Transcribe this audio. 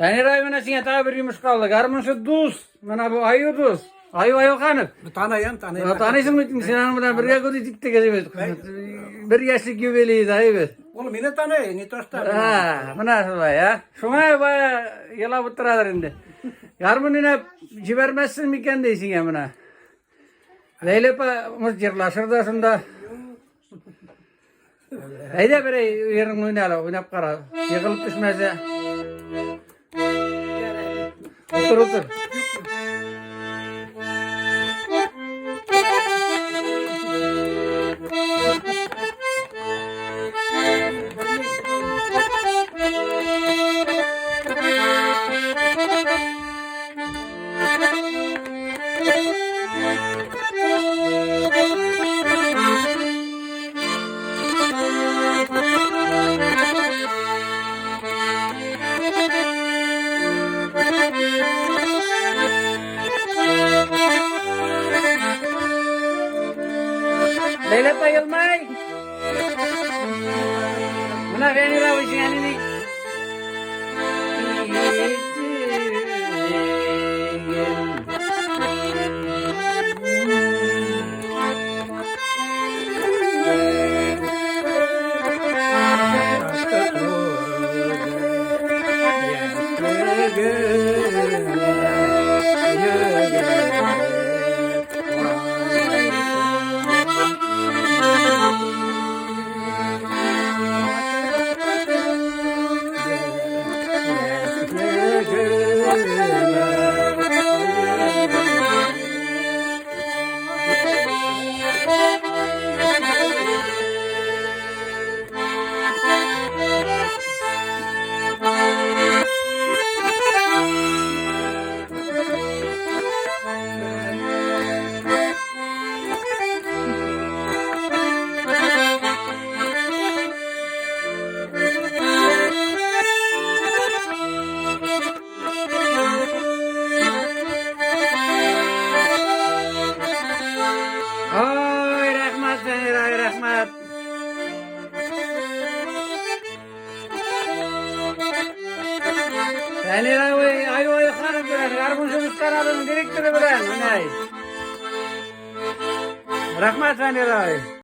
Yani rayına sine tabi bir yumuşkalı. Garmınşı duz. Bana bu ayı duz. Ayı kanıp. Tanıyım. Tanıysın mı? Sen hanımdan bir yakıt dikti gezimiz. Bir yaşlı güveliyiz ayı. Oğlum yine tanıyın. Ne dostlar. Ha, bu nasıl var ya? Şuna baya yala bıttıralar indi. Yarın yine cibermezsin mi kendiysin ya buna? Leylepa mızcırlaşır da şunda. Haydi bire yerin oynayalım, kara. Yıkılıp düşmezse. Otur. Leylepa Yılmay. Buna beni ravuş yani. Oy rahmat seni ay rahmat. Seni ay hanım bilen, Garmınşımız kanalının direktörü bilen. Rahmat seni ay.